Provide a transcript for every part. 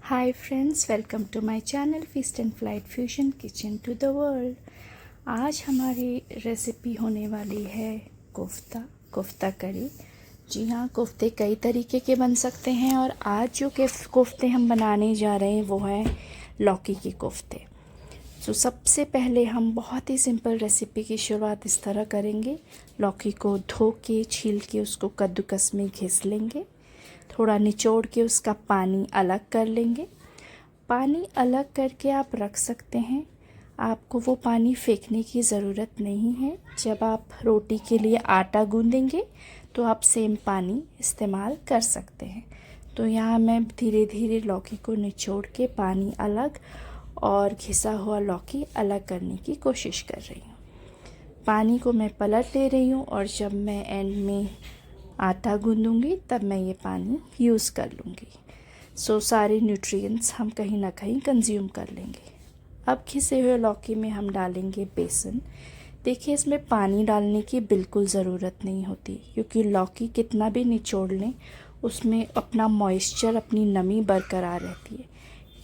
Hi friends, welcome to my channel feast and flight fusion kitchen to the world. आज हमारी recipe होने वाली है कोफ्ता करी। जी हाँ, कोफ्ते कई तरीके के बन सकते हैं और आज जो कोफ्ते हम बनाने जा रहे हैं वो है लौकी के कोफ्ते। तो सबसे पहले हम बहुत ही सिंपल रेसिपी की शुरुआत इस तरह करेंगे। लौकी को धो के छील के उसको कद्दूकस में घिस लेंगे। थोड़ा निचोड़ के उसका पानी अलग कर लेंगे। पानी अलग करके आप रख सकते हैं, आपको वो पानी फेंकने की ज़रूरत नहीं है। जब आप रोटी के लिए आटा गूंदेंगे तो आप सेम पानी इस्तेमाल कर सकते हैं। तो यहाँ मैं धीरे धीरे लौकी को निचोड़ के पानी अलग और घिसा हुआ लौकी अलग करने की कोशिश कर रही हूँ। पानी को मैं पलट ले रही हूँ और जब मैं एंड में आटा गूंदूंगी तब मैं ये पानी यूज़ कर लूँगी। सारे न्यूट्रिएंट्स हम कहीं ना कहीं कंज्यूम कर लेंगे। अब घिसे हुए लौकी में हम डालेंगे बेसन। देखिए, इसमें पानी डालने की बिल्कुल ज़रूरत नहीं होती क्योंकि लौकी कितना भी निचोड़ लें उसमें अपना मॉइस्चर, अपनी नमी बरकरार रहती है।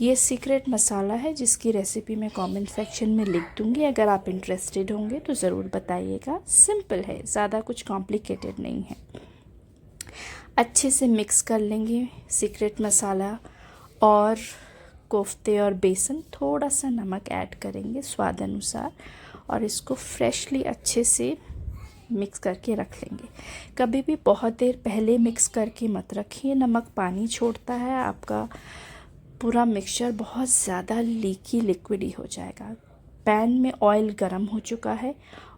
ये सीक्रेट मसाला है जिसकी रेसिपी मैं कमेंट सेक्शन में लिख दूँगी। अगर आप इंटरेस्टेड होंगे तो ज़रूर बताइएगा। सिंपल है, ज़्यादा कुछ कॉम्प्लिकेटेड नहीं है। अच्छे से मिक्स कर लेंगे सीक्रेट मसाला और कोफ्ते और बेसन। थोड़ा सा नमक ऐड करेंगे स्वाद अनुसार और इसको फ्रेशली अच्छे से मिक्स करके रख लेंगे। कभी भी बहुत देर पहले मिक्स करके मत रखिए, नमक पानी छोड़ता है, आपका पूरा मिक्सचर बहुत ज़्यादा लीकी लिक्विडी हो जाएगा। पैन में ऑयल गरम हो चुका है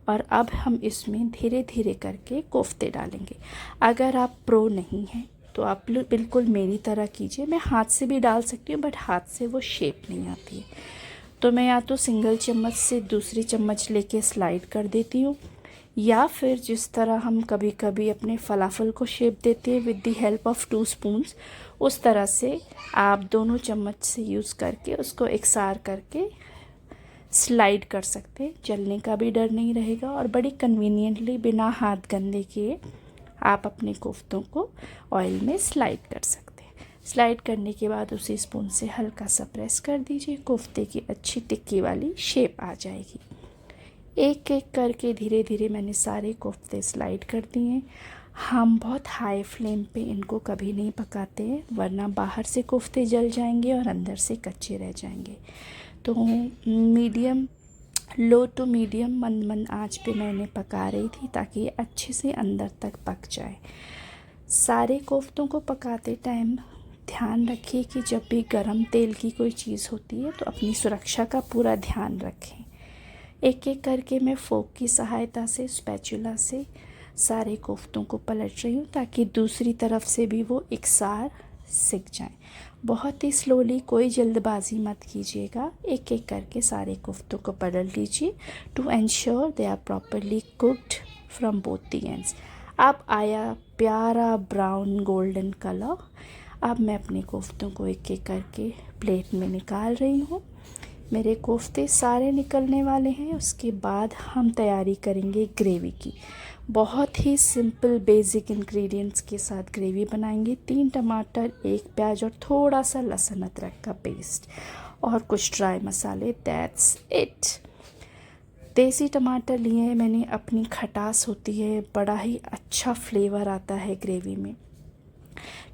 और अब हम इसमें धीरे धीरे करके कोफ्ते डालेंगे। अगर आप प्रो नहीं हैं तो आप बिल्कुल मेरी तरह कीजिए। मैं हाथ से भी डाल सकती हूँ बट हाथ से वो शेप नहीं आती है, तो मैं या तो सिंगल चम्मच से दूसरी चम्मच लेके स्लाइड कर देती हूँ या फिर जिस तरह हम कभी कभी अपने फलाफल को शेप देते हैं with the help of 2 spoons, उस तरह से आप दोनों चम्मच से यूज़ करके उसको एकसार करके स्लाइड कर सकते हैं। जलने का भी डर नहीं रहेगा और बड़ी कन्वीनियंटली बिना हाथ गंदे किए आप अपने कोफ्तों को ऑयल में स्लाइड कर सकते हैं। स्लाइड करने के बाद उसी स्पून से हल्का सा प्रेस कर दीजिए, कोफ्ते की अच्छी टिक्की वाली शेप आ जाएगी। एक एक करके धीरे धीरे मैंने सारे कोफ्ते स्लाइड कर दिए हैं। हम बहुत हाई फ्लेम पे इनको कभी नहीं पकाते हैं वरना बाहर से कोफ्ते जल जाएंगे और अंदर से कच्चे रह जाएंगे। तो मीडियम, लो टू मीडियम मंद आंच पे मैंने पका रही थी ताकि ये अच्छे से अंदर तक पक जाए। सारे कोफ्तों को पकाते टाइम ध्यान रखिए कि जब भी गरम तेल की कोई चीज़ होती है तो अपनी सुरक्षा का पूरा ध्यान रखें। एक एक करके मैं फोक की सहायता से, स्पैचुला से सारे कोफ्तों को पलट रही हूँ ताकि दूसरी तरफ से भी वो एकसार सिक जाएं। बहुत ही स्लोली, कोई जल्दबाजी मत कीजिएगा। एक एक करके सारे कोफ्तों को पलट लीजिए to ensure they are properly cooked from both the ends. अब आया प्यारा ब्राउन गोल्डन कलर। अब मैं अपने कोफ्तों को एक एक करके प्लेट में निकाल रही हूँ। मेरे कोफ्ते सारे निकलने वाले हैं। उसके बाद हम तैयारी करेंगे ग्रेवी की। बहुत ही सिंपल बेसिक इंग्रेडिएंट्स के साथ ग्रेवी बनाएंगे। 3 टमाटर, 1 प्याज और थोड़ा सा लहसुन अदरक का पेस्ट और कुछ ड्राई मसाले। That's it. देसी टमाटर लिए हैं मैंने, अपनी खटास होती है, बड़ा ही अच्छा फ्लेवर आता है ग्रेवी में।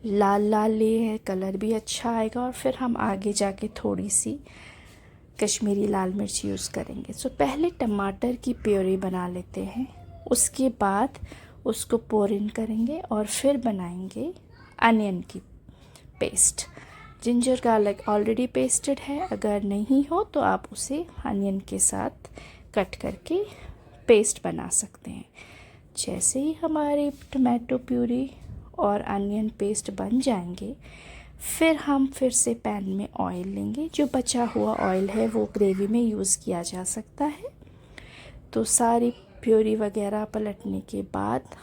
लाल लाल लिए हैं, कलर भी अच्छा आएगा और फिर हम आगे जाके थोड़ी सी कश्मीरी लाल मिर्च यूज़ करेंगे। पहले टमाटर की प्योरी बना लेते हैं, उसके बाद उसको पोर इन करेंगे और फिर बनाएंगे अनियन की paste. Ginger garlic already pasted है, अगर नहीं हो तो आप उसे अनियन के साथ कट करके पेस्ट बना सकते हैं। जैसे ही हमारी टमाटो प्यूरी और अनियन पेस्ट बन जाएंगे फिर हम फिर से पैन में ऑयल लेंगे। जो बचा हुआ ऑयल है वो ग्रेवी में यूज़ किया जा सकता है। तो सारी प्योरी वगैरह पलटने के बाद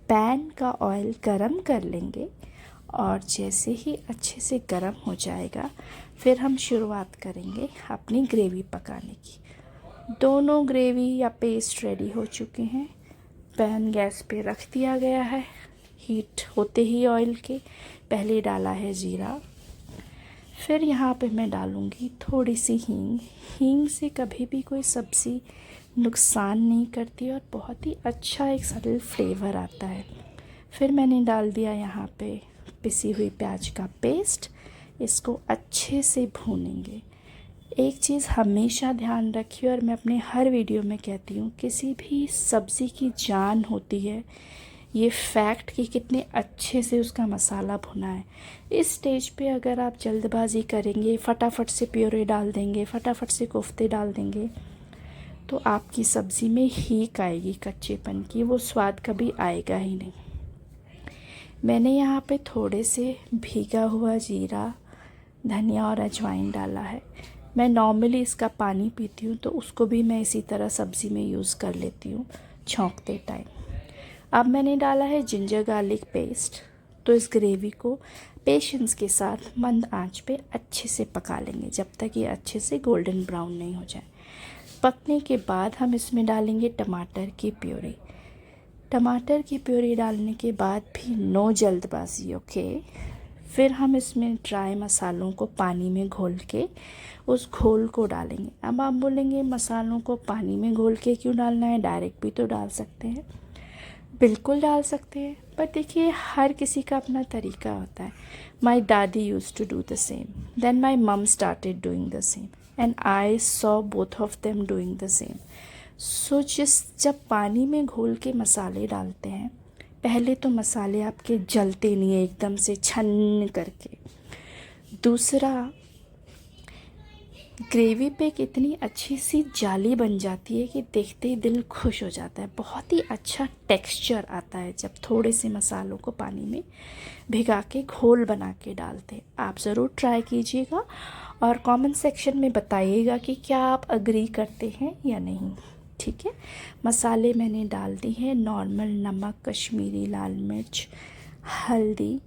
पैन का ऑयल गरम कर लेंगे और जैसे ही अच्छे से गरम हो जाएगा फिर हम शुरुआत करेंगे अपनी ग्रेवी पकाने की। दोनों ग्रेवी या पेस्ट रेडी हो चुके हैं। पैन गैस पे रख दिया गया है। हीट होते ही ऑयल के पहले डाला है जीरा। फिर यहाँ पे मैं डालूँगी थोड़ी सी हींग। हींग से कभी भी कोई सब्ज़ी नुकसान नहीं करती और बहुत ही अच्छा एक सरल फ्लेवर आता है। फिर मैंने डाल दिया यहाँ पे पिसी हुई प्याज का पेस्ट। इसको अच्छे से भूनेंगे। एक चीज़ हमेशा ध्यान रखिए और मैं अपने हर वीडियो में कहती हूँ, किसी भी सब्ज़ी की जान होती है ये फैक्ट कि कितने अच्छे से उसका मसाला भुना है। इस स्टेज पे अगर आप जल्दबाजी करेंगे, फटाफट से प्योरे डाल देंगे, फटाफट से कोफ्ते डाल देंगे, तो आपकी सब्ज़ी में हीक आएगी कच्चेपन की, वो स्वाद कभी आएगा ही नहीं। मैंने यहाँ पे थोड़े से भीगा हुआ जीरा, धनिया और अजवाइन डाला है। मैं नॉर्मली इसका पानी पीती हूँ, तो उसको भी मैं इसी तरह सब्ज़ी में यूज़ कर लेती हूँ छौंकते टाइम। अब मैंने डाला है जिंजर गार्लिक पेस्ट। तो इस ग्रेवी को पेशेंस के साथ मंद आंच पे अच्छे से पका लेंगे जब तक ये अच्छे से गोल्डन ब्राउन नहीं हो जाए। पकने के बाद हम इसमें डालेंगे टमाटर की प्यूरी। टमाटर की प्यूरी डालने के बाद भी नो जल्दबाजी, ओके। फिर हम इसमें ड्राई मसालों को पानी में घोल के उस घोल को डालेंगे। अब आप बोलेंगे मसालों को पानी में घोल के क्यों डालना है, डायरेक्ट भी तो डाल सकते हैं। बिल्कुल डाल सकते हैं, पर देखिए हर किसी का अपना तरीका होता है। My dadi use to do the same, then my mum started doing the same and I saw both of them doing the same. So जब पानी में घोल के मसाले डालते हैं, पहले तो मसाले आपके जलते नहीं है एकदम से छन करके। दूसरा, ग्रेवी पे कितनी अच्छी सी जाली बन जाती है कि देखते ही दिल खुश हो जाता है। बहुत ही अच्छा टेक्सचर आता है जब थोड़े से मसालों को पानी में भिगा के घोल बना के डालते हैं। आप ज़रूर ट्राई कीजिएगा और कमेंट सेक्शन में बताइएगा कि क्या आप अग्री करते हैं या नहीं, ठीक है। मसाले मैंने डाल दी हैं, नॉर्मल नमक, कश्मीरी लाल मिर्च, हल्दी,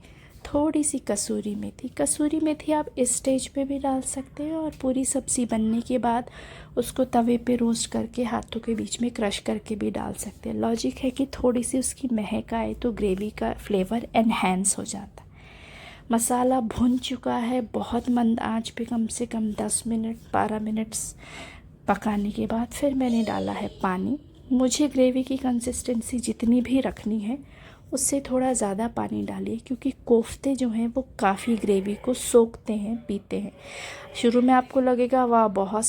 थोड़ी सी कसूरी मेथी। कसूरी मेथी आप इस स्टेज पे भी डाल सकते हैं और पूरी सब्ज़ी बनने के बाद उसको तवे पे रोस्ट करके हाथों के बीच में क्रश करके भी डाल सकते हैं। लॉजिक है कि थोड़ी सी उसकी महक आए तो ग्रेवी का फ्लेवर एनहेंस हो जाता है। मसाला भुन चुका है, बहुत मंद आंच पे कम से कम 10 मिनट 12 मिनट्स पकाने के बाद फिर मैंने डाला है पानी। मुझे ग्रेवी की कंसिस्टेंसी जितनी भी रखनी है उससे थोड़ा ज़्यादा पानी डालिए, क्योंकि कोफ्ते जो हैं वो काफ़ी ग्रेवी को सोखते हैं, पीते हैं। शुरू में आपको लगेगा वाह बहुत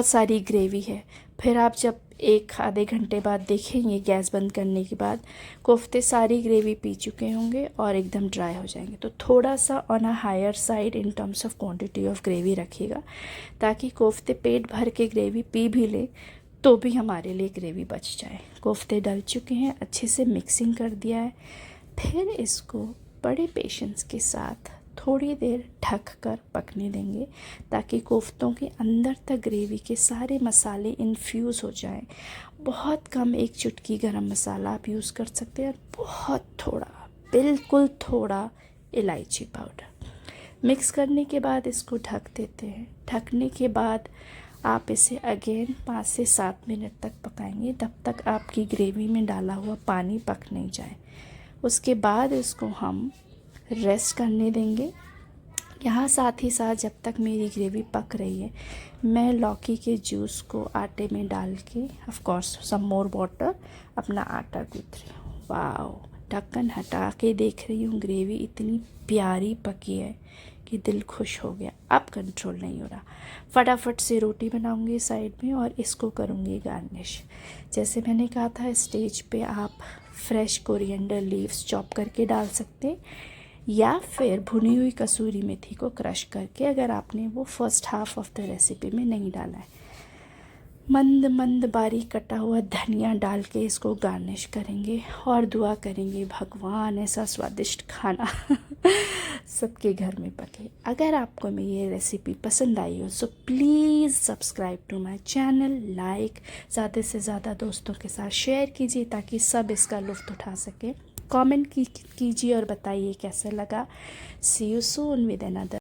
सारी ग्रेवी है, फिर आप जब एक आधे घंटे बाद देखेंगे गैस बंद करने के बाद कोफ्ते सारी ग्रेवी पी चुके होंगे और एकदम ड्राई हो जाएंगे। तो थोड़ा सा on a higher side in terms of quantity of gravy रखिएगा, ताकि कोफ्ते पेट भर के ग्रेवी पी भी ले तो भी हमारे लिए ग्रेवी बच जाए। कोफ्ते डल चुके हैं, अच्छे से मिक्सिंग कर दिया है। फिर इसको बड़े पेशेंस के साथ थोड़ी देर ढक कर पकने देंगे, ताकि कोफ्तों के अंदर तक ग्रेवी के सारे मसाले इन्फ्यूज़ हो जाएं। बहुत कम, एक चुटकी गरम मसाला आप यूज़ कर सकते हैं और बहुत थोड़ा, बिल्कुल थोड़ा इलायची पाउडर। मिक्स करने के बाद इसको ढक देते हैं। ढकने के बाद आप इसे अगेन 5 से 7 मिनट तक पकाएंगे, तब तक आपकी ग्रेवी में डाला हुआ पानी पक नहीं जाए। उसके बाद इसको हम रेस्ट करने देंगे। यहाँ साथ ही साथ जब तक मेरी ग्रेवी पक रही है, मैं लौकी के जूस को आटे में डाल के, of course some more water, अपना आटा गूंथ रही हूँ। वाओ, ढक्कन हटा के देख रही हूँ, ग्रेवी इतनी प्यारी पकी है कि दिल खुश हो गया। अब कंट्रोल नहीं हो रहा। फटाफट से रोटी बनाऊंगी साइड में और इसको करूँगी गार्निश। जैसे मैंने कहा था, स्टेज पे आप फ्रेश कोरिएंडर लीव्स चॉप करके डाल सकते हैं, या फिर भुनी हुई कसूरी मेथी को क्रश करके, अगर आपने वो first half of the recipe में नहीं डाला है। मंद मंद बारीक कटा हुआ धनिया डाल के इसको गार्निश करेंगे और दुआ करेंगे भगवान ऐसा स्वादिष्ट खाना सबके घर में पके। अगर आपको मेरी ये रेसिपी पसंद आई हो so please subscribe to my channel, like, ज़्यादा से ज़्यादा दोस्तों के साथ शेयर कीजिए ताकि सब इसका लुत्फ़ उठा सके। कमेंट कीजिए और बताइए कैसा लगा। सी यू सून विद अनदर